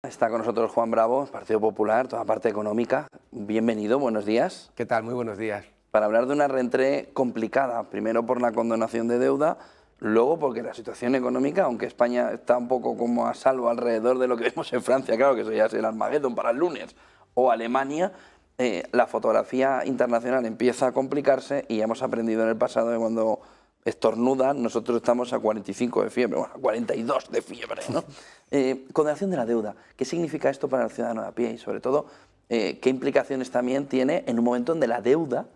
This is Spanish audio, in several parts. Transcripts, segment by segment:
Está con nosotros Juan Bravo, Partido Popular, toda parte económica. Bienvenido, buenos días. ¿Qué tal? Muy buenos días. Para hablar de una rentrée complicada, primero por la condonación de deuda, luego porque la situación económica, aunque España está un poco como a salvo alrededor de lo que vemos en Francia, claro que eso ya es el Armagedón para el lunes, o Alemania, la fotografía internacional empieza a complicarse y hemos aprendido en el pasado que cuando estornudan, nosotros estamos a 45 de fiebre, bueno, a 42 de fiebre, ¿no? Condonación de la deuda, ¿qué significa esto para el ciudadano de a pie? Y sobre todo, ¿qué implicaciones también tiene en un momento donde la deuda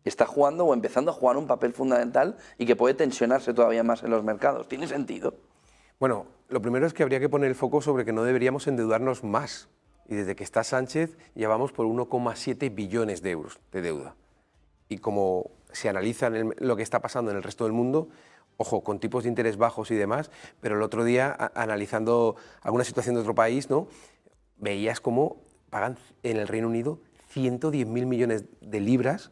está jugando o empezando a jugar un papel fundamental y que puede tensionarse todavía más en los mercados? ¿Tiene sentido? Bueno, lo primero es que habría que poner el foco sobre que no deberíamos endeudarnos más. Y desde que está Sánchez, llevamos por 1,7 billones de euros de deuda. Y como se analiza lo que está pasando en el resto del mundo, ojo, con tipos de interés bajos y demás, pero el otro día, analizando alguna situación de otro país, ¿no?, veías cómo pagan en el Reino Unido 110.000 millones de libras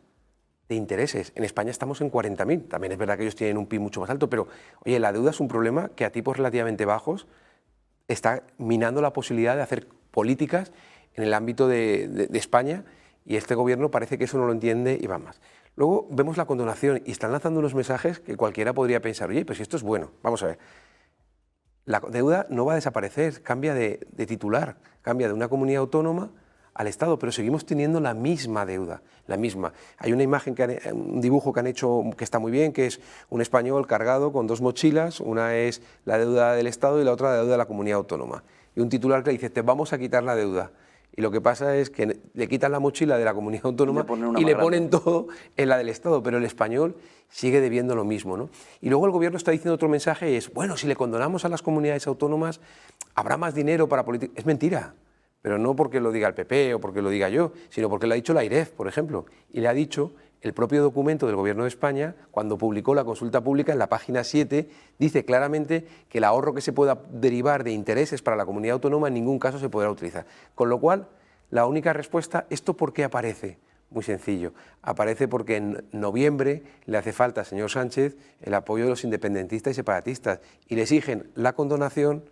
de intereses. En España estamos en 40.000. También es verdad que ellos tienen un PIB mucho más alto, pero oye, la deuda es un problema que a tipos relativamente bajos está minando la posibilidad de hacer políticas en el ámbito de España, y este gobierno parece que eso no lo entiende y va más. Luego vemos la condonación y están lanzando unos mensajes que cualquiera podría pensar, oye, pues si esto es bueno, vamos a ver. La deuda no va a desaparecer, cambia de titular, cambia de una comunidad autónoma al Estado, pero seguimos teniendo la misma deuda, la misma. Hay una imagen, un dibujo que han hecho que está muy bien, que es un español cargado con dos mochilas, una es la deuda del Estado y la otra la deuda de la comunidad autónoma. Y un titular que dice, te vamos a quitar la deuda. Y lo que pasa es que le quitan la mochila de la comunidad autónoma y le ponen todo en la del Estado, pero el español sigue debiendo lo mismo, ¿no? Y luego el gobierno está diciendo otro mensaje, es, bueno, si le condonamos a las comunidades autónomas, habrá más dinero para políticas. Es mentira, pero no porque lo diga el PP o porque lo diga yo, sino porque lo ha dicho la AIREF, por ejemplo, y le ha dicho el propio documento del Gobierno de España, cuando publicó la consulta pública, en la página 7, dice claramente que el ahorro que se pueda derivar de intereses para la comunidad autónoma en ningún caso se podrá utilizar. Con lo cual, la única respuesta, ¿esto por qué aparece? Muy sencillo, aparece porque en noviembre le hace falta al señor Sánchez el apoyo de los independentistas y separatistas y le exigen la condonación,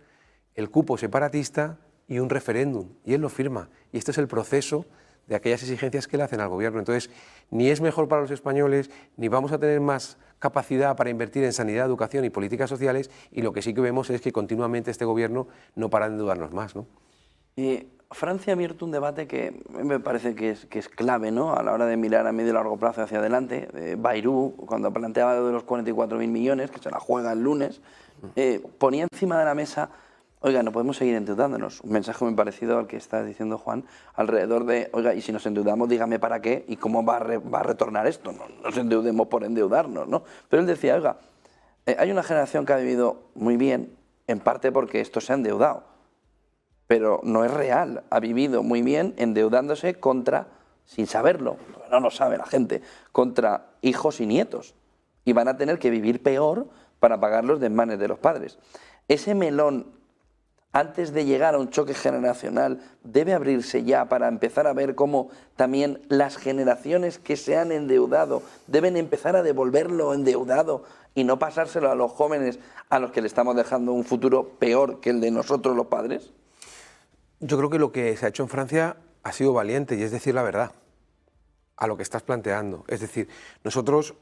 el cupo separatista y un referéndum, y él lo firma. Y este es el proceso de aquellas exigencias que le hacen al gobierno. Entonces, ni es mejor para los españoles, ni vamos a tener más capacidad para invertir en sanidad, educación y políticas sociales, y lo que sí que vemos es que continuamente este gobierno no para de endeudarnos más, ¿no? Francia ha abierto un debate que me parece que es clave, ¿no?, a la hora de mirar a medio y largo plazo hacia adelante. Bayrou, cuando planteaba lo de los 44.000 millones, que se la juega el lunes, ponía encima de la mesa, oiga, no podemos seguir endeudándonos. Un mensaje muy parecido al que está diciendo Juan, alrededor de, oiga, y si nos endeudamos, dígame para qué y cómo va a retornar esto. No nos endeudemos por endeudarnos, ¿no? Pero él decía, oiga, hay una generación que ha vivido muy bien, en parte porque esto se ha endeudado, pero no es real. Ha vivido muy bien endeudándose contra, sin saberlo, no lo sabe la gente, contra hijos y nietos. Y van a tener que vivir peor para pagar los desmanes de los padres. Ese melón, antes de llegar a un choque generacional, debe abrirse ya para empezar a ver cómo también las generaciones que se han endeudado deben empezar a devolver lo endeudado y no pasárselo a los jóvenes a los que le estamos dejando un futuro peor que el de nosotros los padres. Yo creo que lo que se ha hecho en Francia ha sido valiente, y es decir la verdad a lo que estás planteando. Es decir, nosotros,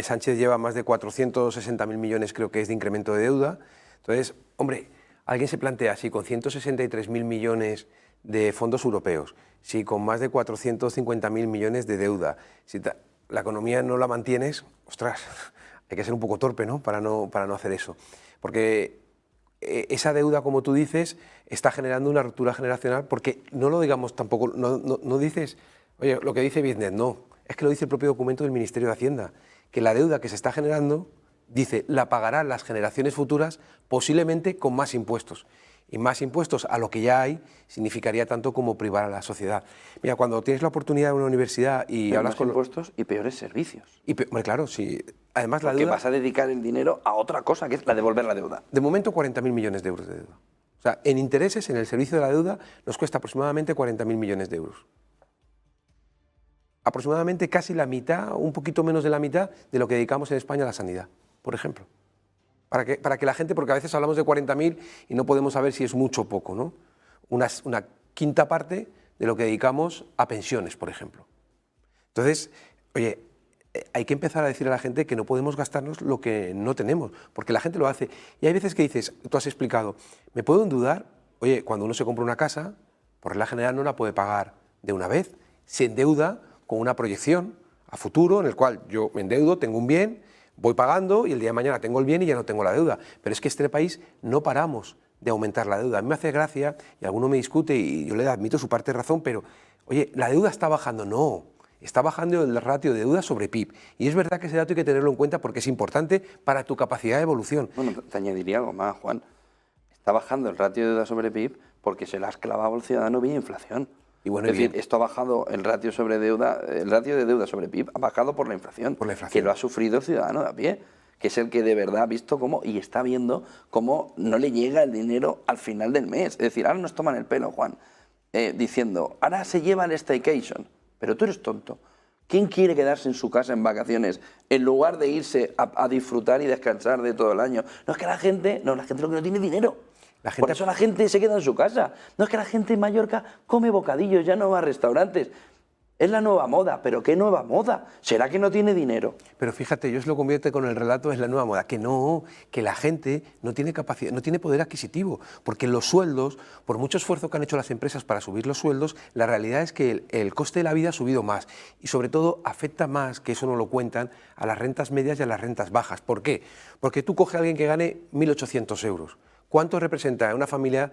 Sánchez lleva más de 460.000 millones, creo que es, de incremento de deuda. Entonces, hombre, alguien se plantea, si con 163.000 millones de fondos europeos, si con más de 450.000 millones de deuda, si la economía no la mantienes, ostras, hay que ser un poco torpe, ¿no?, para no hacer eso. Porque esa deuda, como tú dices, está generando una ruptura generacional, porque no lo digamos tampoco, no dices, oye, lo que dice Biznet, no, es que lo dice el propio documento del Ministerio de Hacienda, que la deuda que se está generando, dice, la pagarán las generaciones futuras, posiblemente con más impuestos. Y más impuestos a lo que ya hay significaría tanto como privar a la sociedad. Mira, cuando tienes la oportunidad de una universidad y pero hablas más con impuestos y peores servicios. Bueno, claro, sí. Además, la Porque deuda, vas a dedicar el dinero a otra cosa, que es la devolver la deuda. de momento, 40.000 millones de euros de deuda. O sea, en intereses, en el servicio de la deuda, nos cuesta aproximadamente 40.000 millones de euros. Aproximadamente casi la mitad, un poquito menos de la mitad, de lo que dedicamos en España a la sanidad, por ejemplo. Para que la gente, porque a veces hablamos de 40.000 y no podemos saber si es mucho o poco, ¿no? una quinta parte de lo que dedicamos a pensiones, por ejemplo. Entonces, oye, hay que empezar a decir a la gente que no podemos gastarnos lo que no tenemos, porque la gente lo hace. Y hay veces que dices, tú has explicado, ¿me puedo endeudar? Oye, cuando uno se compra una casa, por regla general no la puede pagar de una vez, se endeuda con una proyección a futuro en el cual yo me endeudo, tengo un bien, voy pagando y el día de mañana tengo el bien y ya no tengo la deuda. Pero es que en este país no paramos de aumentar la deuda. A mí me hace gracia, y alguno me discute y yo le admito su parte de razón, pero oye, la deuda está bajando. No, está bajando el ratio de deuda sobre PIB. Y es verdad que ese dato hay que tenerlo en cuenta porque es importante para tu capacidad de evolución. Bueno, te añadiría algo más, Juan. Está bajando el ratio de deuda sobre PIB porque se la has clavado al ciudadano vía inflación. Y bueno, es decir, esto ha bajado el ratio sobre deuda, el ratio de deuda sobre PIB ha bajado por la inflación. Por la inflación. Que lo ha sufrido el ciudadano de a pie, que es el que de verdad ha visto cómo y está viendo cómo no le llega el dinero al final del mes. Es decir, ahora nos toman el pelo, Juan, diciendo, ahora se lleva el staycation, pero tú eres tonto. ¿Quién quiere quedarse en su casa en vacaciones en lugar de irse a disfrutar y descansar de todo el año? No es que la gente lo que no tiene dinero. Por eso la gente se queda en su casa. No es que la gente en Mallorca come bocadillos, ya no va a restaurantes. Es la nueva moda, pero ¿qué nueva moda? ¿Será que no tiene dinero? Pero fíjate, ellos lo convierte con el relato, es la nueva moda. Que no, que la gente no tiene capacidad, no tiene poder adquisitivo. Porque los sueldos, por mucho esfuerzo que han hecho las empresas para subir los sueldos, la realidad es que el coste de la vida ha subido más. Y sobre todo afecta más, que eso no lo cuentan, a las rentas medias y a las rentas bajas. ¿Por qué? Porque tú coges a alguien que gane 1.800 euros. ¿Cuánto representa en una familia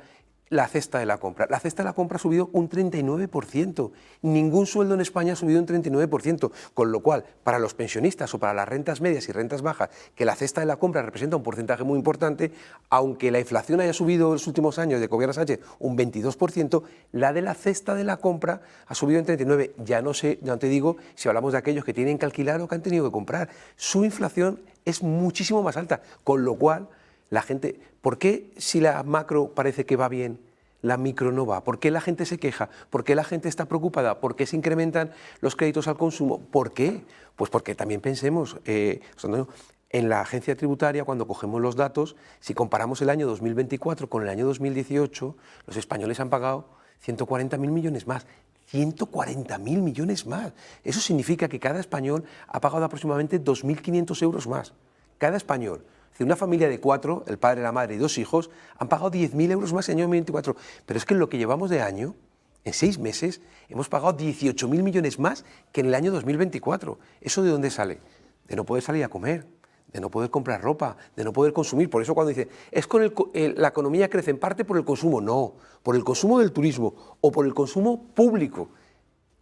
la cesta de la compra? La cesta de la compra ha subido un 39%. Ningún sueldo en España ha subido un 39%. Con lo cual, para los pensionistas o para las rentas medias y rentas bajas, que la cesta de la compra representa un porcentaje muy importante, aunque la inflación haya subido en los últimos años de gobierno Sánchez un 22%, la de la cesta de la compra ha subido en 39%. Ya no sé, ya no te digo si hablamos de aquellos que tienen que alquilar o que han tenido que comprar. Su inflación es muchísimo más alta, con lo cual la gente, ¿por qué si la macro parece que va bien, la micro no va? ¿Por qué la gente se queja? ¿Por qué la gente está preocupada? ¿Por qué se incrementan los créditos al consumo? ¿Por qué? Pues porque también pensemos, en la agencia tributaria, cuando cogemos los datos, si comparamos el año 2024 con el año 2018, los españoles han pagado 140.000 millones más. 140.000 millones más. Eso significa que cada español ha pagado aproximadamente 2.500 euros más. Cada español. Una familia de 4, el padre, la madre y 2 hijos, han pagado 10.000 euros más en el año 2024. Pero es que en lo que llevamos de año, en 6 meses, hemos pagado 18.000 millones más que en el año 2024. ¿Eso de dónde sale? De no poder salir a comer, de no poder comprar ropa, de no poder consumir. Por eso cuando dicen, es con la economía crece en parte por el consumo. No, por el consumo del turismo o por el consumo público.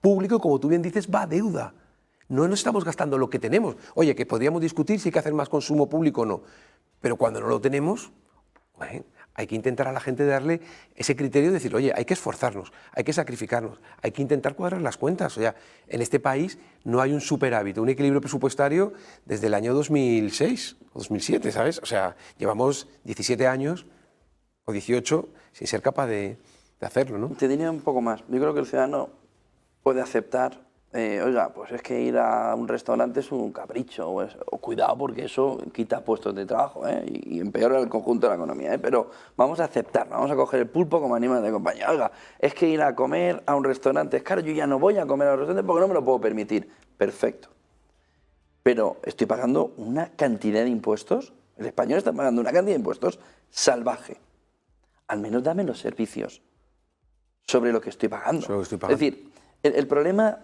Público, como tú bien dices, va a deuda. No nos estamos gastando lo que tenemos. Oye, que podríamos discutir si hay que hacer más consumo público o no. Pero cuando no lo tenemos, bueno, hay que intentar a la gente darle ese criterio de decir, oye, hay que esforzarnos, hay que sacrificarnos, hay que intentar cuadrar las cuentas. O sea, en este país no hay un superávit, un equilibrio presupuestario desde el año 2006 o 2007, ¿sabes? O sea, llevamos 17 años o 18 sin ser capaz de hacerlo, ¿no? Te diría un poco más. Yo creo que el ciudadano puede aceptar oiga, pues es que ir a un restaurante es un capricho, o cuidado porque eso quita puestos de trabajo y empeora el conjunto de la economía, pero vamos a aceptar, vamos a coger el pulpo como animal de compañía. Oiga, es que ir a comer a un restaurante es caro, yo ya no voy a comer a un restaurante porque no me lo puedo permitir. Perfecto. Pero estoy pagando una cantidad de impuestos, el español está pagando una cantidad de impuestos salvaje. Al menos dame los servicios sobre lo que estoy pagando. Sobre lo que estoy pagando. Es decir, el problema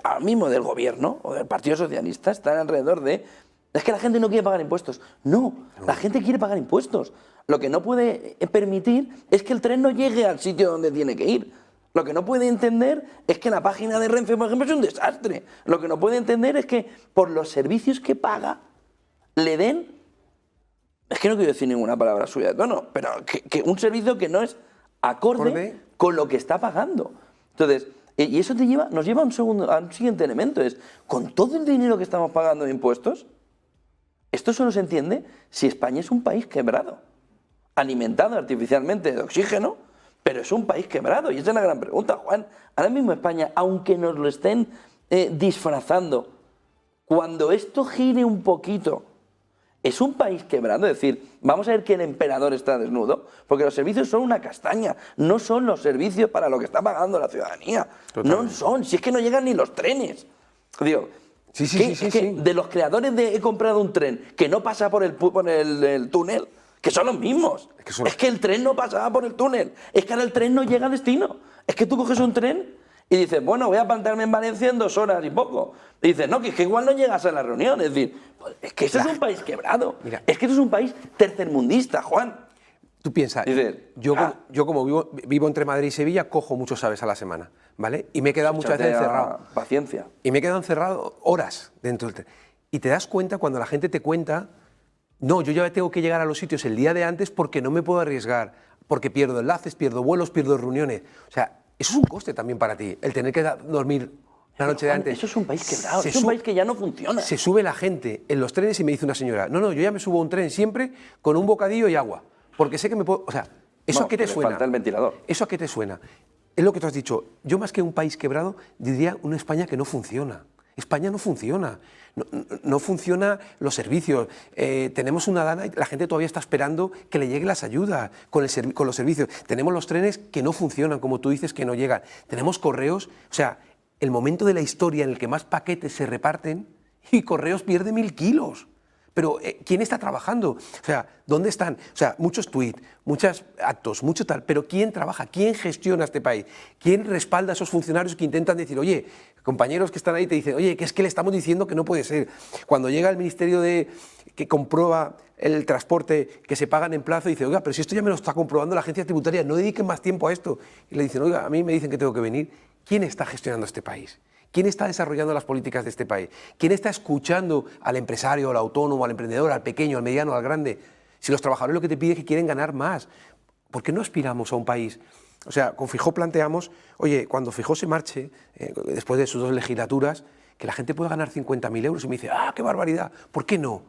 ahora mismo del gobierno o del Partido Socialista está alrededor de... Es que la gente no quiere pagar impuestos. No, la gente quiere pagar impuestos. Lo que no puede permitir es que el tren no llegue al sitio donde tiene que ir. Lo que no puede entender es que la página de Renfe, por ejemplo, es un desastre. Lo que no puede entender es que por los servicios que paga le den... Es que no quiero decir ninguna palabra suya de tono, pero que un servicio que no es acorde con lo que está pagando. Entonces, y eso nos lleva a un siguiente elemento, es, con todo el dinero que estamos pagando de impuestos, esto solo se entiende si España es un país quebrado, alimentado artificialmente de oxígeno, pero es un país quebrado. Y esa es la gran pregunta, Juan. Ahora mismo España, aunque nos lo estén disfrazando, cuando esto gire un poquito es un país quebrado, es decir, vamos a ver que el emperador está desnudo, porque los servicios son una castaña, no son los servicios para lo que está pagando la ciudadanía. Totalmente. No son, si es que no llegan ni los trenes. Digo, sí. de los creadores de he comprado un tren que no pasa por el túnel, que son los mismos. Es que el tren no pasaba por el túnel, es que ahora el tren no llega a destino. Es que tú coges un tren y dices, bueno, voy a plantarme en Valencia en 2 horas y poco. Y dices, no, que es que igual no llegas a la reunión. Es decir, pues, es que eso es un país quebrado. Mira, es que eso es un país tercermundista, Juan. Tú piensas, yo como vivo entre Madrid y Sevilla, cojo muchos aves a la semana, ¿vale? Y me he quedado muchas veces encerrado. Paciencia. Y me he quedado encerrado horas dentro del tren. Y te das cuenta cuando la gente te cuenta, no, yo ya tengo que llegar a los sitios el día de antes porque no me puedo arriesgar, porque pierdo enlaces, pierdo vuelos, pierdo reuniones. O sea, eso es un coste también para ti, el tener que dormir la noche de antes. Eso es un país quebrado, es un país que ya no funciona. Se sube la gente en los trenes y me dice una señora, no, yo ya me subo a un tren siempre con un bocadillo y agua, porque sé que me puedo... O sea, ¿eso a qué te suena? Falta el ventilador. ¿Eso a qué te suena? Es lo que tú has dicho. Yo más que un país quebrado diría una España que no funciona. España no funciona. No funciona los servicios. Tenemos una dana y la gente todavía está esperando que le lleguen las ayudas con los servicios. Tenemos los trenes que no funcionan, como tú dices, que no llegan. Tenemos correos. O sea, el momento de la historia en el que más paquetes se reparten y Correos pierde 1000 kilos. Pero ¿quién está trabajando? O sea, ¿dónde están? O sea, muchos tweets, muchos actos, mucho tal, pero ¿quién trabaja? ¿Quién gestiona este país? ¿Quién respalda a esos funcionarios que intentan decir, oye, compañeros que están ahí te dicen, oye, que es que le estamos diciendo que no puede ser? Cuando llega el Ministerio que comprueba el transporte que se pagan en plazo, dice, oiga, pero si esto ya me lo está comprobando la agencia tributaria, no dediquen más tiempo a esto. Y le dicen, oiga, a mí me dicen que tengo que venir. ¿Quién está gestionando este país? ¿Quién está desarrollando las políticas de este país? ¿Quién está escuchando al empresario, al autónomo, al emprendedor, al pequeño, al mediano, al grande? Si los trabajadores lo que te piden es que quieren ganar más, ¿por qué no aspiramos a un país? O sea, con Feijóo planteamos, oye, cuando Feijóo se marche, después de sus 2 legislaturas, que la gente pueda ganar 50.000 euros. Y me dice, ¡ah, qué barbaridad! ¿Por qué no?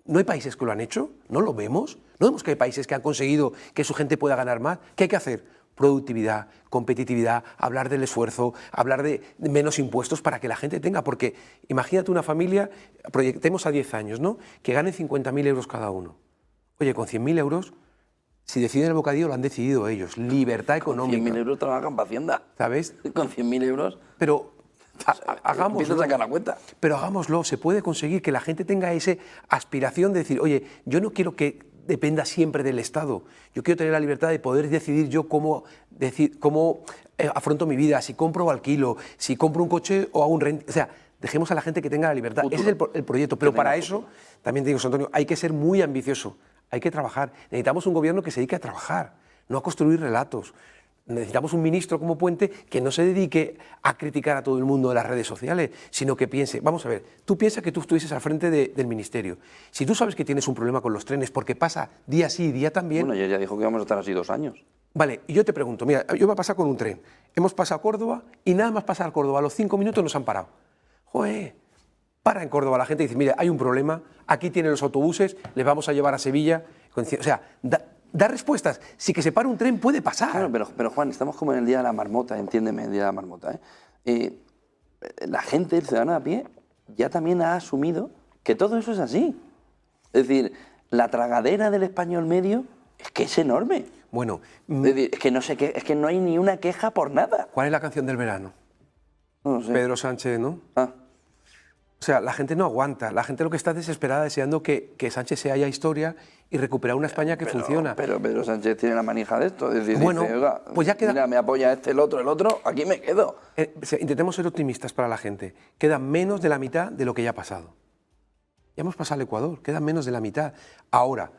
¿No hay países que lo han hecho? ¿No lo vemos? ¿No vemos que hay países que han conseguido que su gente pueda ganar más? ¿Qué hay que hacer? Productividad, competitividad, hablar del esfuerzo, hablar de menos impuestos para que la gente tenga, porque imagínate una familia, proyectemos a 10 años, ¿no? Que ganen 50.000 euros cada uno. Oye, con 100.000 euros, si deciden el bocadillo, lo han decidido ellos, libertad económica. Con 100.000 euros trabajan para Hacienda. ¿Sabes? Con 100.000 euros... Pero hagámoslo. Empieza a sacar la cuenta. Pero hagámoslo, se puede conseguir que la gente tenga esa aspiración de decir, oye, yo no quiero que dependa siempre del Estado. Yo quiero tener la libertad de poder decidir yo cómo afronto mi vida, si compro o alquilo, si compro un coche o hago un rent. O sea, dejemos a la gente que tenga la libertad. Futuro. Ese es el proyecto. Pero para eso, también te digo, José Antonio, hay que ser muy ambicioso, hay que trabajar. Necesitamos un gobierno que se dedique a trabajar, no a construir relatos. Necesitamos un ministro como Puente que no se dedique a criticar a todo el mundo de las redes sociales, sino que piense, vamos a ver, tú piensas que tú estuvieses al frente del ministerio. Si tú sabes que tienes un problema con los trenes porque pasa día sí y día también... Bueno, ella dijo que íbamos a estar así 2 años. Vale, y yo te pregunto, mira, yo me he pasado con un tren. Hemos pasado a Córdoba y nada más pasar a Córdoba, a los 5 minutos nos han parado. Joder, para en Córdoba la gente y dice, mira, hay un problema, aquí tienen los autobuses, les vamos a llevar a Sevilla. O sea, da respuestas. Si que se para un tren puede pasar. Claro, pero Juan, estamos como en el Día de la Marmota, entiéndeme, el Día de la Marmota. La gente, el ciudadano a pie, ya también ha asumido que todo eso es así. Es decir, la tragadera del español medio es que es enorme. Bueno, es decir, es que no hay ni una queja por nada. ¿Cuál es la canción del verano? No sé. Pedro Sánchez, ¿no? Ah. O sea, la gente no aguanta, la gente lo que está desesperada deseando que Sánchez se haya historia y recuperar una España que funciona. Pero Pedro Sánchez tiene la manija de esto, es decir, bueno, dice, oiga, pues ya queda... mira, me apoya el otro, aquí me quedo. Intentemos ser optimistas para la gente. Queda menos de la mitad de lo que ya ha pasado. Ya hemos pasado al Ecuador, queda menos de la mitad. Ahora,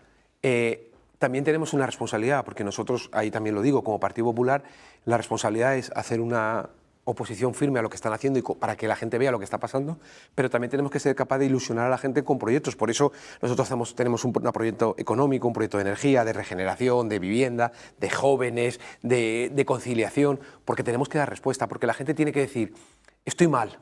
también tenemos una responsabilidad, porque nosotros, ahí también lo digo, como Partido Popular, la responsabilidad es hacer una oposición firme a lo que están haciendo y para que la gente vea lo que está pasando, pero también tenemos que ser capaces de ilusionar a la gente con proyectos. Por eso nosotros tenemos un proyecto económico, un proyecto de energía, de regeneración, de vivienda, de jóvenes, de conciliación, porque tenemos que dar respuesta, porque la gente tiene que decir, estoy mal,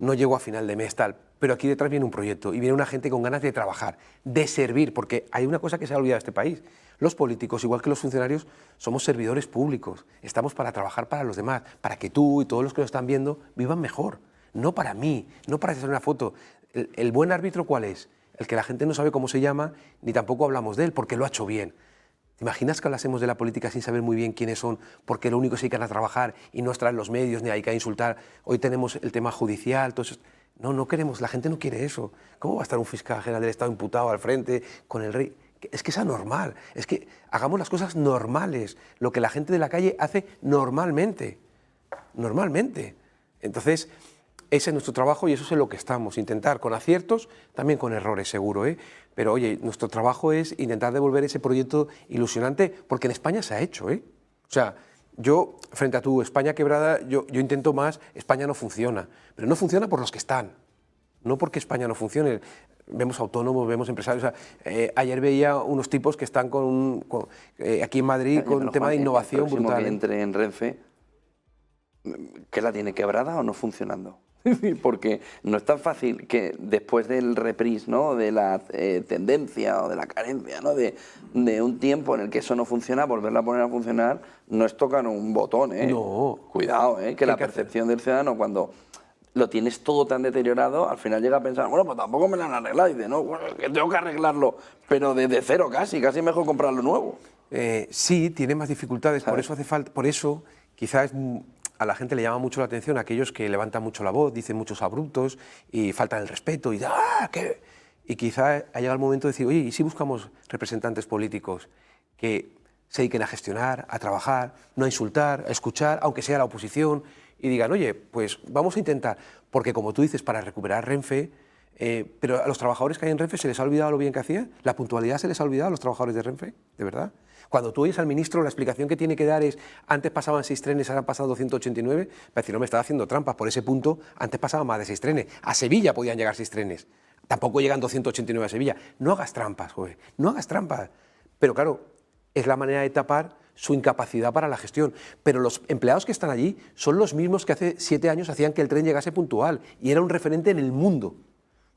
no llego a final de mes, tal, pero aquí detrás viene un proyecto y viene una gente con ganas de trabajar, de servir, porque hay una cosa que se ha olvidado de este país. Los políticos, igual que los funcionarios, somos servidores públicos. Estamos para trabajar para los demás, para que tú y todos los que lo están viendo vivan mejor. No para mí, no para hacer una foto. ¿El buen árbitro cuál es? el que la gente no sabe cómo se llama, ni tampoco hablamos de él, porque lo ha hecho bien. ¿Te imaginas que hablásemos de la política sin saber muy bien quiénes son, porque lo único es que se dedican a trabajar y no estar en los medios, ni hay que insultar? Hoy tenemos el tema judicial, todo eso. No, no queremos, la gente no quiere eso. ¿Cómo va a estar un fiscal general del Estado imputado al frente con el rey? Es que es anormal, es que hagamos las cosas normales, lo que la gente de la calle hace normalmente, normalmente. Entonces, ese es nuestro trabajo y eso es en lo que estamos, intentar con aciertos, también con errores seguro, pero oye, nuestro trabajo es intentar devolver ese proyecto ilusionante, porque en España se ha hecho, O sea, yo, frente a tu España quebrada, yo intento más, España no funciona, pero no funciona por los que están, no porque España no funcione. Vemos autónomos, vemos empresarios. O sea, ayer veía unos tipos que están aquí en Madrid con un tema de innovación brutal. Que entre en Renfe, ¿qué la tiene quebrada o no funcionando? Porque no es tan fácil que después del reprise, ¿no?, de la tendencia o de la carencia, ¿no?, de un tiempo en el que eso no funciona, volverla a poner a funcionar no es tocar un botón, No. Cuidado, que la percepción del ciudadano cuando lo tienes todo tan deteriorado, al final llega a pensar, bueno, pues tampoco me lo han arreglado, y dice, no, bueno, que tengo que arreglarlo, pero desde cero casi mejor comprarlo nuevo. Sí, tiene más dificultades, ¿sabes? por eso hace falta, por eso quizás a la gente le llama mucho la atención aquellos que levantan mucho la voz, dicen muchos abruptos y faltan el respeto y ¿qué? Y quizá ha llegado el momento de decir, oye, ¿y si buscamos representantes políticos que se dediquen a gestionar, a trabajar, no a insultar, a escuchar, aunque sea la oposición, y digan, oye, pues vamos a intentar, porque como tú dices, para recuperar Renfe, pero a los trabajadores que hay en Renfe se les ha olvidado lo bien que hacía, la puntualidad se les ha olvidado a los trabajadores de Renfe, de verdad. Cuando tú oyes al ministro, la explicación que tiene que dar es, antes pasaban 6 trenes, ahora han pasado 289, para decir, no, me estaba haciendo trampas, por ese punto, antes pasaban más de 6 trenes, a Sevilla podían llegar 6 trenes, tampoco llegan 289 a Sevilla, no hagas trampas, joder, no hagas trampas, pero claro, es la manera de tapar su incapacidad para la gestión, pero los empleados que están allí son los mismos que hace 7 años hacían que el tren llegase puntual, y era un referente en el mundo,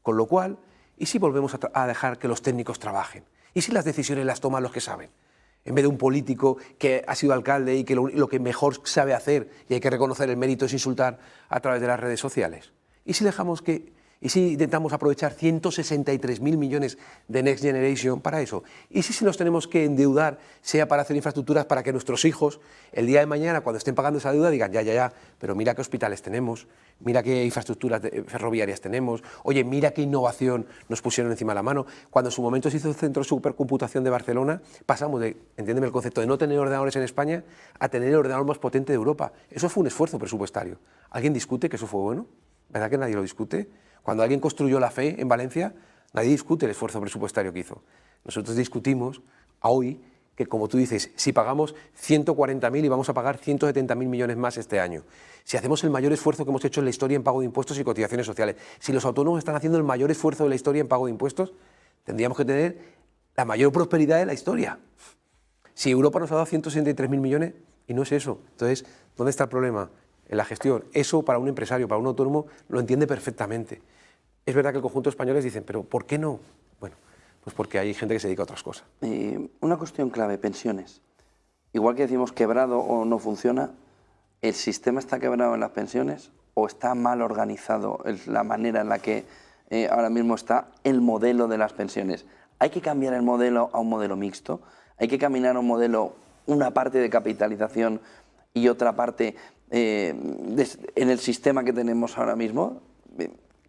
con lo cual, ¿y si volvemos a dejar que los técnicos trabajen? ¿Y si las decisiones las toman los que saben? En vez de un político que ha sido alcalde y que lo que mejor sabe hacer, y hay que reconocer el mérito, es insultar a través de las redes sociales. ¿Y si intentamos aprovechar 163.000 millones de Next Generation para eso? ¿Y si nos tenemos que endeudar, sea para hacer infraestructuras para que nuestros hijos, el día de mañana, cuando estén pagando esa deuda, digan, ya, pero mira qué hospitales tenemos, mira qué infraestructuras ferroviarias tenemos, oye, mira qué innovación nos pusieron encima de la mano? Cuando en su momento se hizo el Centro de Supercomputación de Barcelona, pasamos de, entiéndeme el concepto, de no tener ordenadores en España a tener el ordenador más potente de Europa. Eso fue un esfuerzo presupuestario. ¿Alguien discute que eso fue bueno? ¿Verdad que nadie lo discute? Cuando alguien construyó la FE en Valencia, nadie discute el esfuerzo presupuestario que hizo. Nosotros discutimos hoy que, como tú dices, si pagamos 140.000 y vamos a pagar 170.000 millones más este año, si hacemos el mayor esfuerzo que hemos hecho en la historia en pago de impuestos y cotizaciones sociales, si los autónomos están haciendo el mayor esfuerzo de la historia en pago de impuestos, tendríamos que tener la mayor prosperidad de la historia. Si Europa nos ha dado 163.000 millones y no es eso, entonces, ¿dónde está el problema? En la gestión. Eso para un empresario, para un autónomo, lo entiende perfectamente. Es verdad que el conjunto de españoles dicen, pero ¿por qué no? Bueno, pues porque hay gente que se dedica a otras cosas. Una cuestión clave, pensiones. Igual que decimos quebrado o no funciona, ¿el sistema está quebrado en las pensiones o está mal organizado la manera en la que ahora mismo está el modelo de las pensiones? ¿Hay que cambiar el modelo a un modelo mixto? ¿Hay que caminar a un modelo, una parte de capitalización y otra parte en el sistema que tenemos ahora mismo?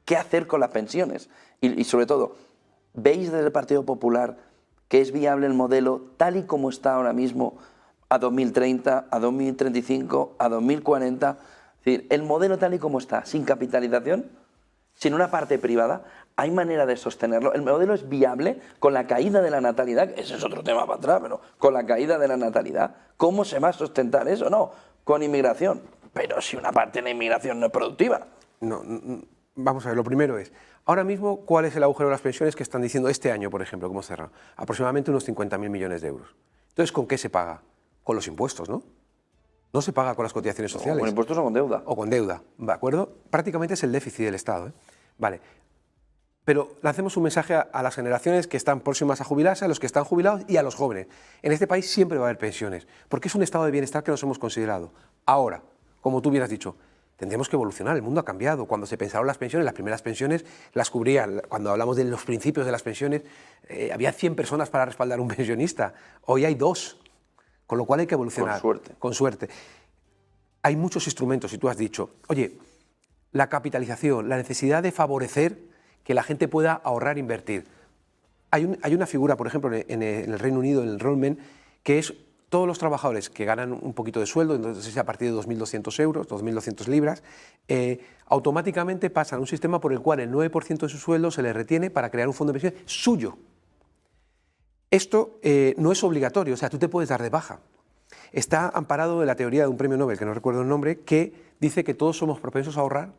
¿Qué hacer con las pensiones? Y sobre todo, ¿veis desde el Partido Popular que es viable el modelo tal y como está ahora mismo a 2030, a 2035, a 2040? Es decir, el modelo tal y como está, sin capitalización, sin una parte privada, ¿hay manera de sostenerlo? ¿El modelo es viable con la caída de la natalidad? Ese es otro tema para atrás, pero con la caída de la natalidad, ¿cómo se va a sustentar eso? No, con inmigración. Pero si una parte de la inmigración no es productiva. No, vamos a ver, lo primero es, ahora mismo, ¿cuál es el agujero de las pensiones que están diciendo este año, por ejemplo, que hemos cerrado? Aproximadamente unos 50.000 millones de euros. Entonces, ¿con qué se paga? Con los impuestos, ¿no? No se paga con las cotizaciones sociales. O con impuestos o con deuda. O con deuda, ¿de acuerdo? Prácticamente es el déficit del Estado, ¿eh? Vale. Pero lancemos un mensaje a las generaciones que están próximas a jubilarse, a los que están jubilados y a los jóvenes. En este país siempre va a haber pensiones, porque es un estado de bienestar que nos hemos considerado. Ahora, como tú bien has dicho, tendríamos que evolucionar, el mundo ha cambiado. Cuando se pensaron las pensiones, las primeras pensiones las cubrían, cuando hablamos de los principios de las pensiones, había 100 personas para respaldar a un pensionista, hoy hay 2, con lo cual hay que evolucionar. Con suerte. Con suerte. Hay muchos instrumentos, y tú has dicho, oye, la capitalización, la necesidad de favorecer que la gente pueda ahorrar e invertir. Hay una figura, por ejemplo, en el Reino Unido, en el enrollment, que es todos los trabajadores que ganan un poquito de sueldo, entonces a partir de 2.200 euros, 2.200 libras, automáticamente pasan a un sistema por el cual el 9% de su sueldo se les retiene para crear un fondo de pensiones suyo. Esto no es obligatorio, o sea, tú te puedes dar de baja. Está amparado en la teoría de un premio Nobel, que no recuerdo el nombre, que dice que todos somos propensos a ahorrar,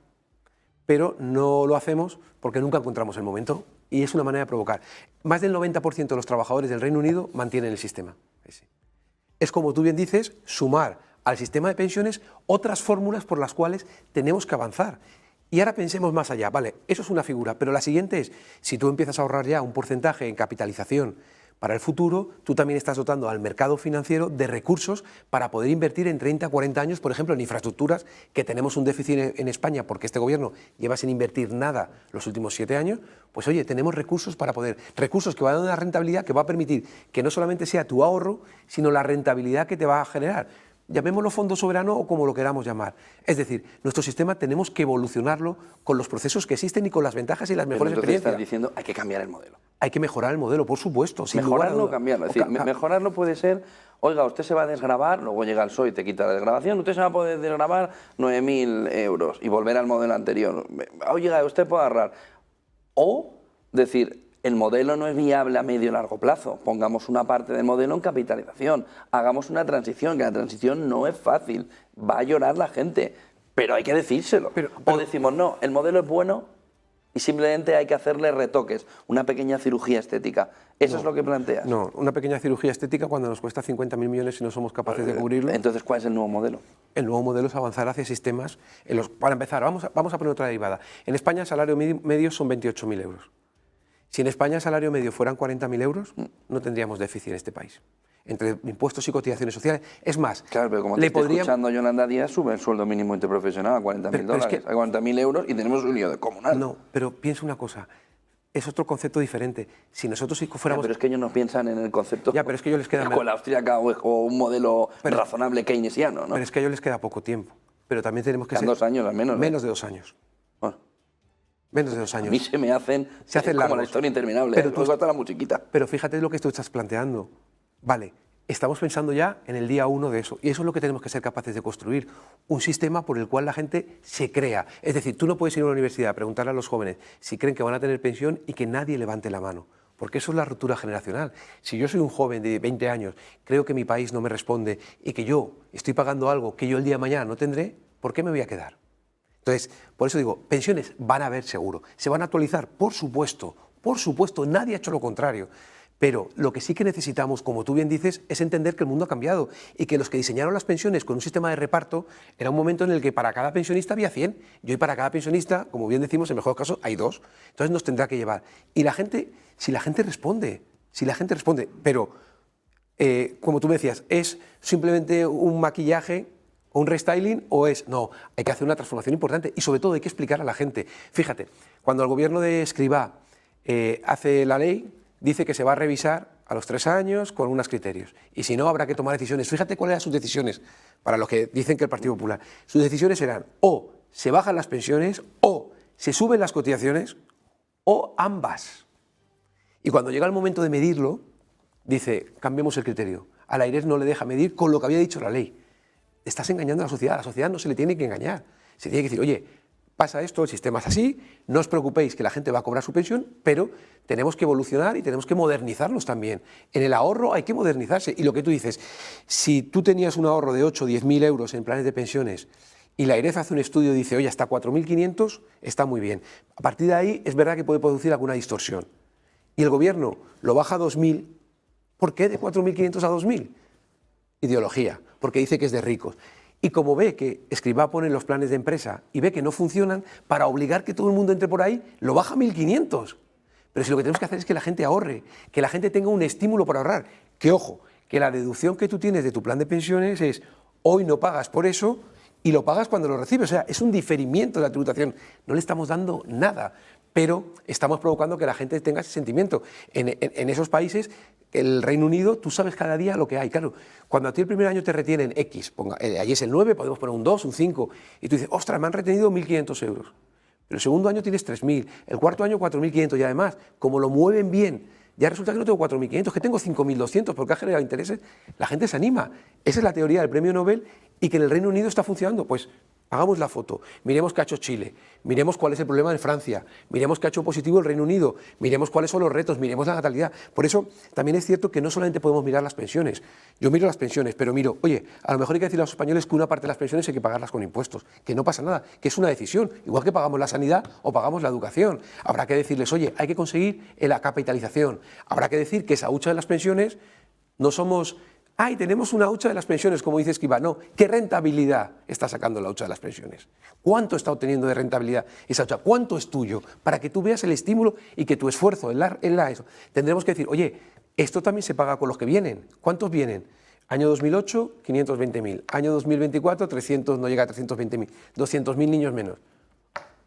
pero no lo hacemos porque nunca encontramos el momento y es una manera de provocar. Más del 90% de los trabajadores del Reino Unido mantienen el sistema. Es como tú bien dices, sumar al sistema de pensiones otras fórmulas por las cuales tenemos que avanzar. Y ahora pensemos más allá, vale, eso es una figura, pero la siguiente es, si tú empiezas a ahorrar ya un porcentaje en capitalización para el futuro, tú también estás dotando al mercado financiero de recursos para poder invertir en 30, 40 años, por ejemplo, en infraestructuras, que tenemos un déficit en España porque este gobierno lleva sin invertir nada los últimos 7 años, pues oye, tenemos recursos para poder, recursos que van a dar una rentabilidad que va a permitir que no solamente sea tu ahorro, sino la rentabilidad que te va a generar. Llamémoslo fondo soberano o como lo queramos llamar. Es decir, nuestro sistema tenemos que evolucionarlo con los procesos que existen y con las ventajas y las mejores experiencias. Estás diciendo hay que cambiar el modelo. Hay que mejorar el modelo, por supuesto. Mejorarlo o cambiarlo. Es decir, mejorarlo puede ser, oiga, usted se va a desgravar, luego llega el PSOE y te quita la desgravación, usted se va a poder desgravar 9.000 euros y volver al modelo anterior. Oiga, usted puede ahorrar. O decir, el modelo no es viable a medio y largo plazo. Pongamos una parte del modelo en capitalización. Hagamos una transición, que la transición no es fácil. Va a llorar la gente, pero hay que decírselo. O decimos, no, el modelo es bueno y simplemente hay que hacerle retoques, una pequeña cirugía estética. ¿Eso es lo que planteas? No, una pequeña cirugía estética cuando nos cuesta 50.000 millones y no somos capaces de cubrirlo. Entonces, ¿cuál es el nuevo modelo? El nuevo modelo es avanzar hacia sistemas en los... Para empezar, vamos a poner otra derivada. En España el salario medio son 28.000 euros. Si en España el salario medio fueran 40.000 euros, no tendríamos déficit en este país. Entre impuestos y cotizaciones sociales. Es más, claro, pero como te estoy escuchando Yolanda Díaz, sube el sueldo mínimo interprofesional a 40.000 dólares, a 40.000 euros y tenemos un lío de comunal. No, pero piensa una cosa. Es otro concepto diferente. Si nosotros fuéramos... pero es que ellos no piensan en el concepto ya, pero es que ellos les queda escuela austríaca o un modelo razonable keynesiano, ¿no? Pero es que a ellos les queda poco tiempo. Pero también tenemos que ser... 2 años al menos. Menos de 2 años. Bueno. Menos de 2 años. A mí se hacen como largos. la historia interminable, pero luego está la musiquita. Pero fíjate lo que tú estás planteando. Vale, estamos pensando ya en el día 1 de eso. Y eso es lo que tenemos que ser capaces de construir. Un sistema por el cual la gente se crea. Es decir, tú no puedes ir a una universidad a preguntarle a los jóvenes si creen que van a tener pensión y que nadie levante la mano. Porque eso es la ruptura generacional. Si yo soy un joven de 20 años, creo que mi país no me responde y que yo estoy pagando algo que yo el día de mañana no tendré, ¿por qué me voy a quedar? Entonces, por eso digo, pensiones van a haber seguro. ¿Se van a actualizar? Por supuesto, nadie ha hecho lo contrario. Pero lo que sí que necesitamos, como tú bien dices, es entender que el mundo ha cambiado y que los que diseñaron las pensiones con un sistema de reparto era un momento en el que para cada pensionista había 100 y hoy para cada pensionista, como bien decimos, en mejor caso hay 2. Entonces nos tendrá que llevar. Y la gente, si la gente responde, pero como tú me decías, ¿es simplemente un maquillaje, un restyling o es? No, hay que hacer una transformación importante y sobre todo hay que explicar a la gente. Fíjate, cuando el gobierno de Escrivá hace la ley, dice que se va a revisar a los 3 años con unos criterios. Y si no, habrá que tomar decisiones. Fíjate cuáles eran sus decisiones, para los que dicen que el Partido Popular. Sus decisiones eran o se bajan las pensiones, o se suben las cotizaciones, o ambas. Y cuando llega el momento de medirlo, dice, cambiemos el criterio. A la AIRES no le deja medir con lo que había dicho la ley. Estás engañando a la sociedad no se le tiene que engañar. Se tiene que decir, oye, pasa esto, el sistema es así, no os preocupéis que la gente va a cobrar su pensión, pero tenemos que evolucionar y tenemos que modernizarlos también. En el ahorro hay que modernizarse. Y lo que tú dices, si tú tenías un ahorro de 8 o 10.000 euros en planes de pensiones y la AIREF hace un estudio y dice, oye, hasta 4.500 está muy bien. A partir de ahí es verdad que puede producir alguna distorsión. Y el gobierno lo baja a 2.000, ¿por qué de 4.500 a 2.000? Ideología, porque dice que es de ricos. Y como ve que Escrivá pone los planes de empresa y ve que no funcionan, para obligar que todo el mundo entre por ahí, lo baja a 1.500. Pero si lo que tenemos que hacer es que la gente ahorre, que la gente tenga un estímulo para ahorrar. Que ojo, que la deducción que tú tienes de tu plan de pensiones es, hoy no pagas por eso y lo pagas cuando lo recibes. O sea, es un diferimiento de la tributación. No le estamos dando nada, pero estamos provocando que la gente tenga ese sentimiento. En esos países, el Reino Unido, tú sabes cada día lo que hay. Claro, cuando a ti el primer año te retienen X, allí es el 9, podemos poner un 2, un 5, y tú dices, ostras, me han retenido 1.500 euros. Pero el segundo año tienes 3.000, el cuarto año 4.500 y además, como lo mueven bien, ya resulta que no tengo 4.500, que tengo 5.200 porque ha generado intereses, la gente se anima. Esa es la teoría del premio Nobel y que en el Reino Unido está funcionando. Pues hagamos la foto, miremos qué ha hecho Chile, miremos cuál es el problema en Francia, miremos qué ha hecho positivo el Reino Unido, miremos cuáles son los retos, miremos la natalidad. Por eso también es cierto que no solamente podemos mirar las pensiones. Yo miro las pensiones, pero miro, oye, a lo mejor hay que decirle a los españoles que una parte de las pensiones hay que pagarlas con impuestos, que no pasa nada, que es una decisión, igual que pagamos la sanidad o pagamos la educación. Habrá que decirles, oye, hay que conseguir la capitalización. Habrá que decir que esa hucha de las pensiones no somos... ¡Ay, tenemos una hucha de las pensiones, como dice Escrivá! No, ¿qué rentabilidad está sacando la hucha de las pensiones? ¿Cuánto está obteniendo de rentabilidad esa hucha? ¿Cuánto es tuyo? Para que tú veas el estímulo y que tu esfuerzo eso. Tendremos que decir, oye, esto también se paga con los que vienen. ¿Cuántos vienen? Año 2008, 520.000. Año 2024, 300, no llega a 320.000. 200.000 niños menos.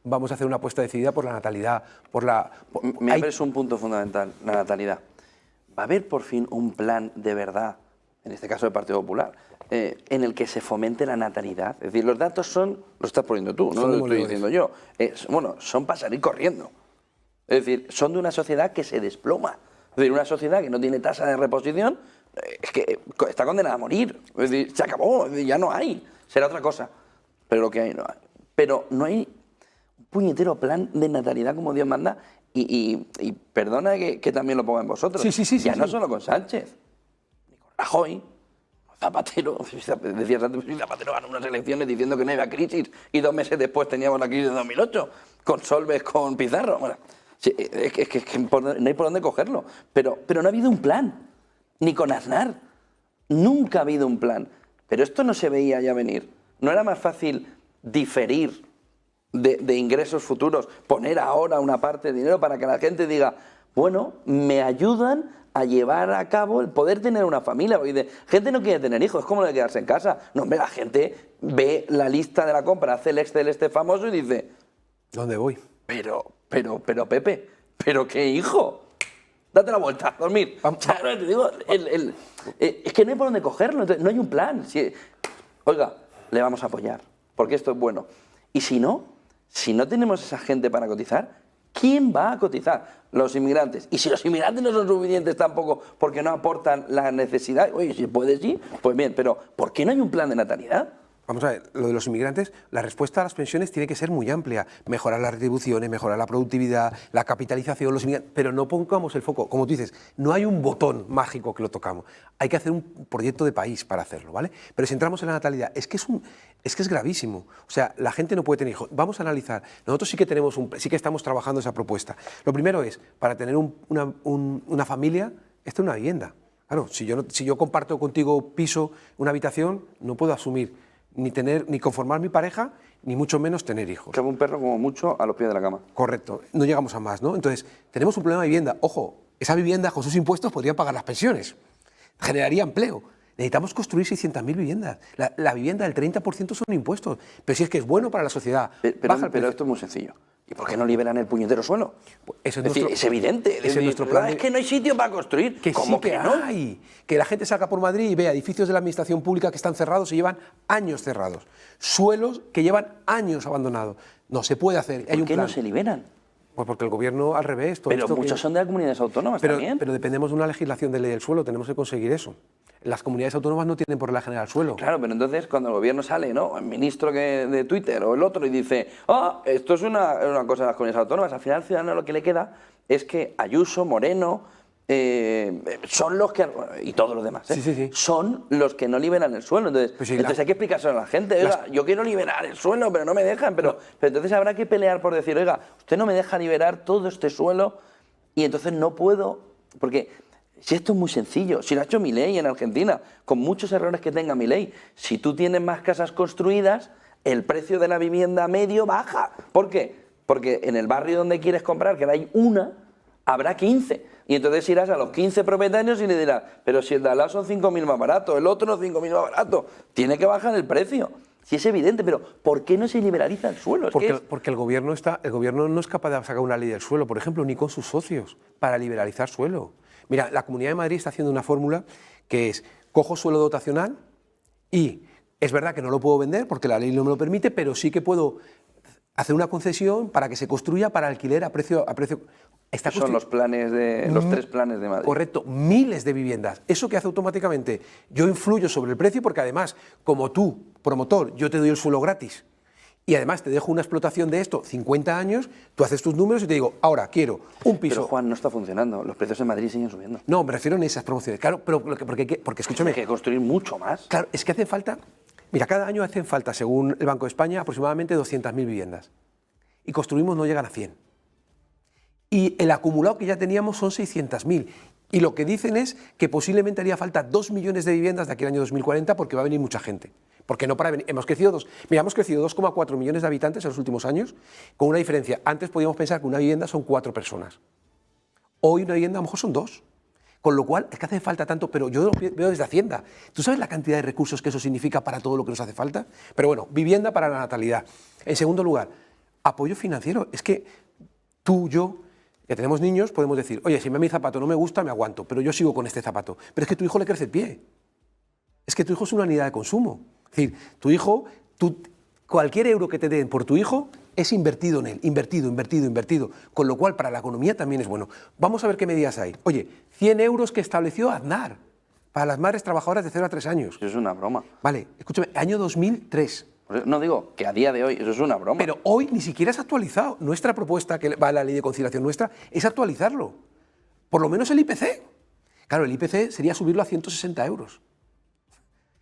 Vamos a hacer una apuesta decidida por la natalidad. Me parece un punto fundamental, la natalidad. ¿Va a haber por fin un plan de verdad, en este caso del Partido Popular, en el que se fomente la natalidad? Es decir, los datos son, lo estás poniendo tú, no lo estoy diciendo yo, bueno, son para salir corriendo. Es decir, son de una sociedad que se desploma. Es decir, una sociedad que no tiene tasa de reposición, es que está condenada a morir. Es decir, se acabó, es decir, ya no hay. Será otra cosa, pero lo que hay no hay. Pero no hay un puñetero plan de natalidad como Dios manda y perdona que también lo pongan vosotros. Sí, no solo con Sánchez. Rajoy, Zapatero, decías antes, Zapatero ganó unas elecciones diciendo que no había crisis y 2 meses después teníamos la crisis de 2008, con Solbes, con Pizarro. Bueno, sí, es que no hay por dónde cogerlo, pero no ha habido un plan, ni con Aznar, nunca ha habido un plan. Pero esto no se veía ya venir. ¿No era más fácil diferir de ingresos futuros, poner ahora una parte de dinero para que la gente diga, bueno, me ayudan a llevar a cabo el poder tener una familia? Porque dice, gente no quiere tener hijos, es como lo de quedarse en casa. No, hombre, la gente ve la lista de la compra, hace el Excel este famoso y dice, ¿dónde voy? Pero Pepe, ¿pero qué hijo? Date la vuelta, a dormir. Claro, te digo, es que no hay por dónde cogerlo, entonces, no hay un plan. Oiga, le vamos a apoyar, porque esto es bueno. Y si no tenemos esa gente para cotizar, ¿quién va a cotizar? Los inmigrantes. Y si los inmigrantes no son suficientes tampoco porque no aportan la necesidad, oye, si puedes ir, pues bien, pero ¿por qué no hay un plan de natalidad? Vamos a ver, lo de los inmigrantes, la respuesta a las pensiones tiene que ser muy amplia. Mejorar las retribuciones, mejorar la productividad, la capitalización, los inmigrantes, pero no pongamos el foco. Como tú dices, no hay un botón mágico que lo tocamos. Hay que hacer un proyecto de país para hacerlo, ¿vale? Pero si entramos en la natalidad, es que es gravísimo. O sea, la gente no puede tener hijos. Vamos a analizar. Nosotros sí que estamos trabajando esa propuesta. Lo primero es, para tener una familia, una vivienda. Claro, si yo comparto contigo piso, una habitación, no puedo asumir ni conformar mi pareja, ni mucho menos tener hijos. Cabe un perro como mucho a los pies de la cama. Correcto, no llegamos a más, ¿no? Entonces, tenemos un problema de vivienda. Ojo, esa vivienda con sus impuestos podría pagar las pensiones, generaría empleo. Necesitamos construir 600.000 viviendas. La vivienda del 30% son impuestos. Pero si es que es bueno para la sociedad. Pero esto es muy sencillo. ¿Y por qué no liberan el puñetero suelo? Pues es evidente. Ese es nuestro plan. Es que no hay sitio para construir. Que ¿Cómo sí que no hay? Que la gente salga por Madrid y vea edificios de la administración pública que están cerrados y llevan años cerrados. Suelos que llevan años abandonados. No se puede hacer. ¿Por qué no se liberan? Pues porque el gobierno al revés. Pero muchos son de las comunidades autónomas también. Pero dependemos de una legislación de ley del suelo. Tenemos que conseguir eso. Las comunidades autónomas no tienen por regla general suelo. Claro, pero entonces cuando el gobierno sale, ¿no? El ministro de Twitter o el otro y dice, esto es una cosa de las comunidades autónomas, al final al ciudadano lo que le queda es que Ayuso, Moreno, son los que, y todos los demás, son los que no liberan el suelo. Entonces, pues hay que explicárselo a la gente. Oiga, yo quiero liberar el suelo, pero no me dejan. Pero entonces habrá que pelear por decir, oiga, usted no me deja liberar todo este suelo y entonces no puedo, porque... Si esto es muy sencillo, si lo ha hecho Milei en Argentina, con muchos errores que tenga Milei, si tú tienes más casas construidas, el precio de la vivienda medio baja. ¿Por qué? Porque en el barrio donde quieres comprar, que hay una, habrá 15. Y entonces irás a los 15 propietarios y le dirás, pero si el de al lado son 5.000 más barato, el otro 5.000 más barato, tiene que bajar el precio. Si es evidente, pero ¿por qué no se liberaliza el suelo? Porque el gobierno no es capaz de sacar una ley del suelo, por ejemplo, ni con sus socios, para liberalizar suelo. Mira, la Comunidad de Madrid está haciendo una fórmula que es, cojo suelo dotacional y es verdad que no lo puedo vender porque la ley no me lo permite, pero sí que puedo hacer una concesión para que se construya para alquiler a precio. Son los planes los 3 planes de Madrid. Correcto, miles de viviendas. ¿Eso que hace automáticamente? Yo influyo sobre el precio porque además, como tú, promotor, yo te doy el suelo gratis y además te dejo una explotación de esto 50 años, tú haces tus números y te digo, ahora quiero un piso. Pero Juan, no está funcionando, los precios en Madrid siguen subiendo. No, me refiero en esas promociones, claro, pero porque escúchame. Hay que construir mucho más. Claro, es que hace falta, mira, cada año hacen falta, según el Banco de España, aproximadamente 200.000 viviendas y construimos no llegan a 100. Y el acumulado que ya teníamos son 600.000. Y lo que dicen es que posiblemente haría falta 2 millones de viviendas de aquí al año 2040 porque va a venir mucha gente. Porque no para venir. Hemos crecido 2,4 millones de habitantes en los últimos años, con una diferencia. Antes podíamos pensar que una vivienda son 4 personas. Hoy una vivienda a lo mejor son 2. Con lo cual, es que hace falta tanto, pero yo lo veo desde Hacienda. ¿Tú sabes la cantidad de recursos que eso significa para todo lo que nos hace falta? Pero bueno, vivienda para la natalidad. En segundo lugar, apoyo financiero. Es que tú, yo, que tenemos niños, podemos decir, oye, si a mi zapato no me gusta, me aguanto, pero yo sigo con este zapato. Pero es que a tu hijo le crece el pie. Es que tu hijo es una unidad de consumo. Es decir, tu hijo, cualquier euro que te den por tu hijo es invertido en él, invertido. Con lo cual, para la economía también es bueno. Vamos a ver qué medidas hay. Oye, 100 euros que estableció Aznar para las madres trabajadoras de 0 a 3 años. Eso es una broma. Vale, escúchame, año 2003. No digo que a día de hoy eso es una broma. Pero hoy ni siquiera es actualizado. Nuestra propuesta, que va a la ley de conciliación nuestra, es actualizarlo. Por lo menos el IPC. Claro, el IPC sería subirlo a 160 euros.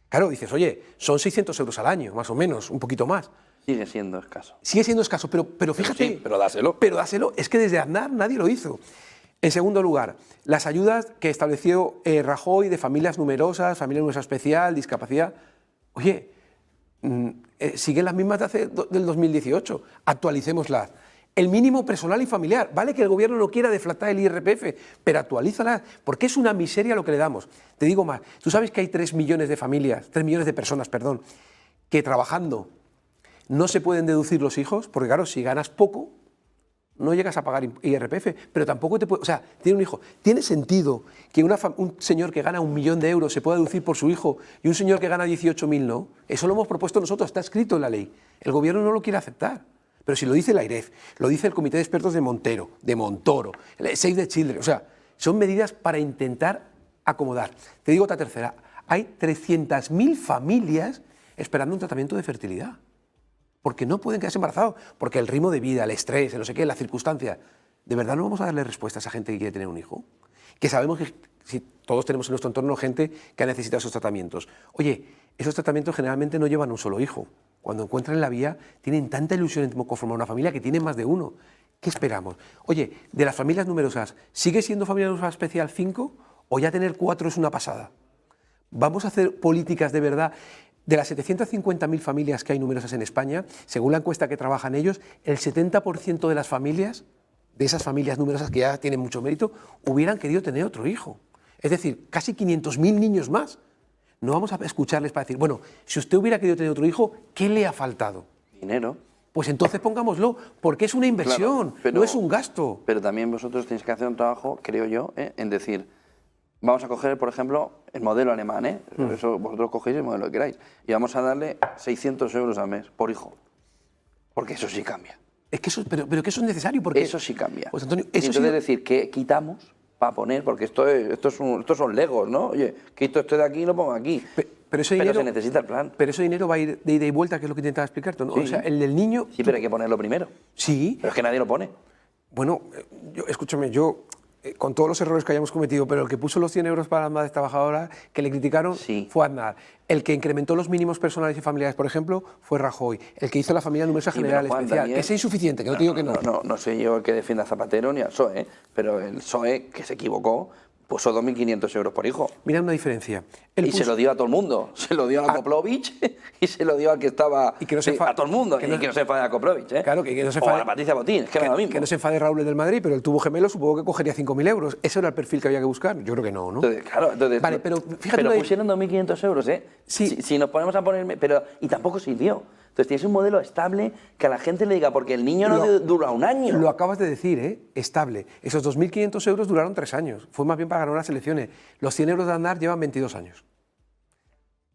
Claro, dices, oye, son 600 euros al año, más o menos, un poquito más. Sigue siendo escaso. Sigue siendo escaso, pero fíjate... Sí, pero dáselo. Pero dáselo. Es que desde Aznar nadie lo hizo. En segundo lugar, las ayudas que estableció Rajoy de familias numerosas, familia numerosa especial, discapacidad. Oye, siguen las mismas del 2018. Actualicémoslas. El mínimo personal y familiar. Vale que el gobierno no quiera deflactar el IRPF, pero actualízalas, porque es una miseria lo que le damos. Te digo más, tú sabes que hay 3 millones de familias, 3 millones de personas, perdón, que trabajando no se pueden deducir los hijos, porque claro, si ganas poco, no llegas a pagar IRPF, pero tampoco te puede... O sea, tiene un hijo. ¿Tiene sentido que un señor que gana 1 millón de euros se pueda deducir por su hijo y un señor que gana 18.000 no? Eso lo hemos propuesto nosotros, está escrito en la ley. El gobierno no lo quiere aceptar. Pero si lo dice la AIREF, lo dice el Comité de Expertos de Montero, de Montoro, el Save the Children, o sea, son medidas para intentar acomodar. Te digo otra tercera, hay 300.000 familias esperando un tratamiento de fertilidad, porque no pueden quedarse embarazados, porque el ritmo de vida, el estrés, el no sé qué, la circunstancia. ¿De verdad no vamos a darle respuesta a esa gente que quiere tener un hijo? Que sabemos que si todos tenemos en nuestro entorno gente que ha necesitado esos tratamientos. Oye, esos tratamientos generalmente no llevan un solo hijo. Cuando encuentran la vía, tienen tanta ilusión en conformar una familia que tienen más de uno. ¿Qué esperamos? Oye, de las familias numerosas, ¿sigue siendo familia numerosa especial 5 o ya tener 4 es una pasada? Vamos a hacer políticas de verdad. De las 750.000 familias que hay numerosas en España, según la encuesta que trabajan ellos, el 70% de las familias, de esas familias numerosas que ya tienen mucho mérito, hubieran querido tener otro hijo. Es decir, casi 500.000 niños más. No vamos a escucharles para decir, bueno, si usted hubiera querido tener otro hijo, ¿qué le ha faltado? Dinero. Pues entonces pongámoslo, porque es una inversión, claro, no es un gasto. Pero también vosotros tenéis que hacer un trabajo, creo yo, en decir, vamos a coger, por ejemplo, el modelo alemán, Eso vosotros cogéis el modelo que queráis, y vamos a darle 600 euros al mes por hijo, porque eso sí cambia. Es que eso, pero que eso es necesario, porque... Eso sí cambia. Pues Antonio, eso entonces sí... decir, que quitamos para poner, porque estos son legos, ¿no? Oye, quito esto de aquí y lo pongo aquí. Pero se necesita el plan. Pero ese dinero va a ir de ida y vuelta, que es lo que intentaba explicarte, ¿no? Sí. O sea, el del niño... Sí, pero hay que ponerlo primero. Sí. Pero es que nadie lo pone. Bueno, escúchame, con todos los errores que hayamos cometido, pero el que puso los 100 euros para las madres trabajadoras, que le criticaron, fue Aznar. El que incrementó los mínimos personales y familiares, por ejemplo, fue Rajoy. El que hizo la familia numerosa general especial, también, que es insuficiente, que no te digo que no. No soy yo el que defienda a Zapatero ni al PSOE, pero el PSOE, que se equivocó, puso 2.500 euros por hijo. Mira una diferencia. Y se lo dio a todo el mundo. Se lo dio a Koplovich y se lo dio al que estaba... Y que no se a todo el mundo. Que no se enfade a Koplovich, ¿eh? Claro, que no se enfade. O a la Patricia Botín, es que era lo mismo. Que no se enfade Raúl del Madrid, pero el tubo gemelo supongo que cogería 5.000 euros. ¿Ese era el perfil que había que buscar? Yo creo que no, ¿no? Entonces, claro, vale, pero fíjate... Pero pusieron 2.500 euros, ¿eh? Sí. Si nos ponemos a poner... Y tampoco sirvió. Entonces tienes un modelo estable que a la gente le diga, porque el niño no dura un año. Lo acabas de decir, ¿eh? Estable. Esos 2.500 euros duraron 3 años. Fue más bien para ganar unas elecciones. Los 100 euros de Aznar llevan 22 años.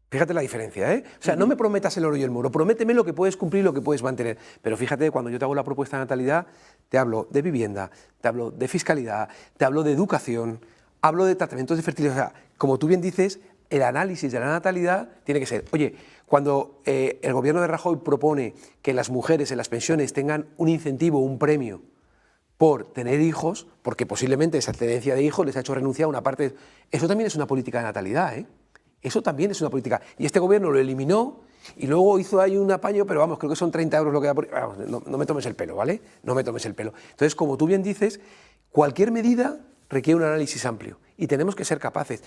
Fíjate la diferencia, ¿eh? O sea, no me prometas el oro y el muro, prométeme lo que puedes cumplir y lo que puedes mantener. Pero fíjate, cuando yo te hago la propuesta de natalidad, te hablo de vivienda, te hablo de fiscalidad, te hablo de educación, hablo de tratamientos de fertilidad. O sea, como tú bien dices, el análisis de la natalidad tiene que ser, oye, cuando el gobierno de Rajoy propone que las mujeres en las pensiones tengan un incentivo, un premio por tener hijos, porque posiblemente esa tendencia de hijos les ha hecho renunciar a una parte, eso también es una política de natalidad, ¿eh? Eso también es una política. Y este gobierno lo eliminó y luego hizo ahí un apaño, pero vamos, creo que son 30 euros lo que da por... Vamos, no me tomes el pelo, ¿vale? No me tomes el pelo. Entonces, como tú bien dices, cualquier medida requiere un análisis amplio y tenemos que ser capaces.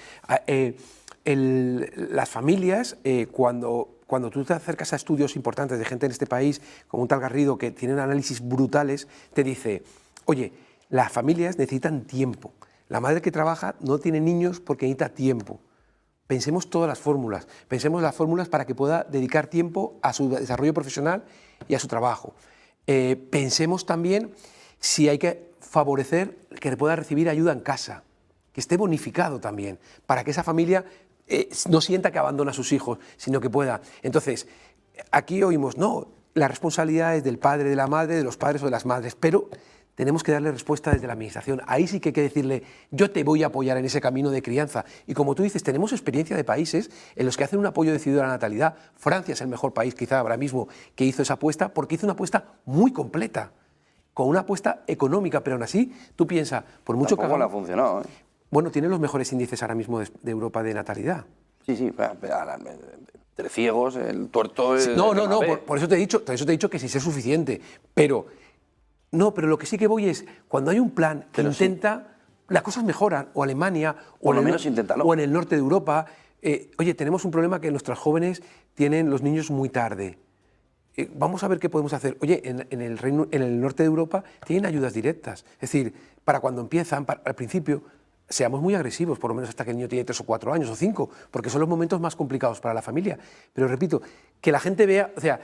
Las familias, cuando tú te acercas a estudios importantes de gente en este país, como un tal Garrido, que tienen análisis brutales, te dice, oye, las familias necesitan tiempo. La madre que trabaja no tiene niños porque necesita tiempo. Pensemos todas las fórmulas, pensemos las fórmulas para que pueda dedicar tiempo a su desarrollo profesional y a su trabajo. Pensemos también si hay que favorecer que pueda recibir ayuda en casa, que esté bonificado también, para que esa familia no sienta que abandona a sus hijos, sino que pueda. Entonces, aquí oímos, no, la responsabilidad es del padre, de la madre, de los padres o de las madres, pero tenemos que darle respuesta desde la administración. Ahí sí que hay que decirle, yo te voy a apoyar en ese camino de crianza. Y como tú dices, tenemos experiencia de países en los que hacen un apoyo decidido a la natalidad. Francia es el mejor país quizá ahora mismo que hizo esa apuesta, porque hizo una apuesta muy completa, con una apuesta económica, pero aún así, tú piensas, por mucho Tampoco le ha funcionado, ¿eh? Bueno, tiene los mejores índices ahora mismo de Europa de natalidad. Sí, entre ciegos, el tuerto... No, por eso te he dicho que sí es suficiente, pero... No, pero lo que sí que voy es, cuando hay un plan que intenta, las cosas mejoran, o Alemania, o en el norte de Europa. Oye, tenemos un problema que nuestros jóvenes tienen los niños muy tarde. Vamos a ver qué podemos hacer. Oye, en el norte de Europa tienen ayudas directas. Es decir, para cuando empiezan, al principio, seamos muy agresivos, por lo menos hasta que el niño tiene 3 o 4 años o 5, porque son los momentos más complicados para la familia. Pero repito, que la gente vea, o sea,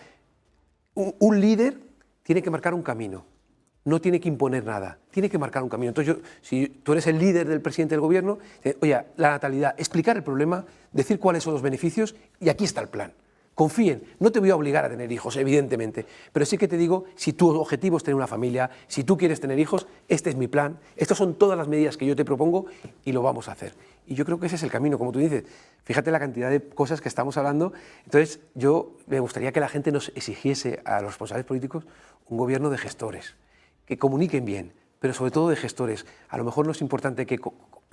un líder tiene que marcar un camino. No tiene que imponer nada, tiene que marcar un camino. Entonces, si tú eres el líder del presidente del gobierno, oye, la natalidad, explicar el problema, decir cuáles son los beneficios y aquí está el plan. Confíen, no te voy a obligar a tener hijos, evidentemente, pero sí que te digo, si tu objetivo es tener una familia, si tú quieres tener hijos, este es mi plan, estas son todas las medidas que yo te propongo y lo vamos a hacer. Y yo creo que ese es el camino, como tú dices, fíjate la cantidad de cosas que estamos hablando. Entonces, yo me gustaría que la gente nos exigiese a los responsables políticos un gobierno de gestores, que comuniquen bien, pero sobre todo de gestores. A lo mejor no es importante que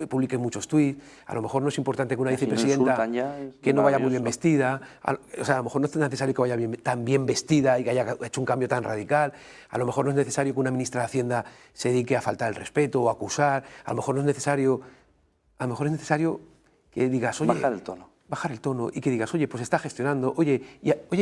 publiquen muchos tuits, a lo mejor no es importante que una vicepresidenta que no vaya muy bien vestida, o sea, a lo mejor no es necesario que vaya tan bien vestida y que haya hecho un cambio tan radical, a lo mejor no es necesario que una ministra de Hacienda se dedique a faltar el respeto o a acusar, a lo mejor no es necesario, que digas, oye... Bajar el tono y que digas, oye, pues está gestionando, oye,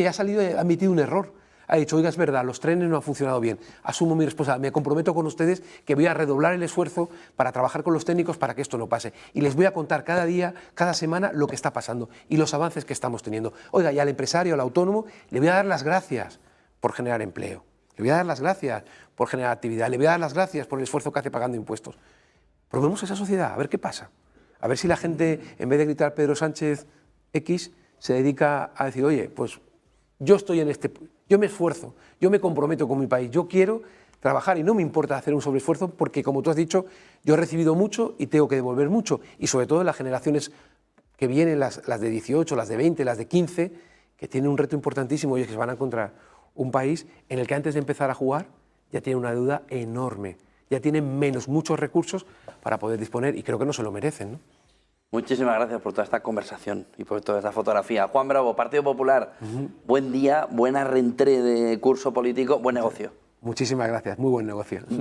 ha salido y ha admitido un error. Ha dicho, oiga, es verdad, los trenes no han funcionado bien, asumo mi responsabilidad, me comprometo con ustedes que voy a redoblar el esfuerzo para trabajar con los técnicos para que esto no pase. Y les voy a contar cada día, cada semana, lo que está pasando y los avances que estamos teniendo. Oiga, y al empresario, al autónomo, le voy a dar las gracias por generar empleo, le voy a dar las gracias por generar actividad, le voy a dar las gracias por el esfuerzo que hace pagando impuestos. Probemos esa sociedad, a ver qué pasa. A ver si la gente, en vez de gritar Pedro Sánchez X, se dedica a decir, oye, pues yo estoy en yo me esfuerzo, yo me comprometo con mi país, yo quiero trabajar y no me importa hacer un sobreesfuerzo porque, como tú has dicho, yo he recibido mucho y tengo que devolver mucho. Y sobre todo las generaciones que vienen, las de 18, las de 20, las de 15, que tienen un reto importantísimo y es que se van a encontrar un país en el que antes de empezar a jugar ya tienen una deuda enorme, ya tienen muchos recursos para poder disponer y creo que no se lo merecen, ¿no? Muchísimas gracias por toda esta conversación y por toda esta fotografía. Juan Bravo, Partido Popular, buen día, buena reentrée de curso político, buen negocio. Muchísimas gracias, muy buen negocio.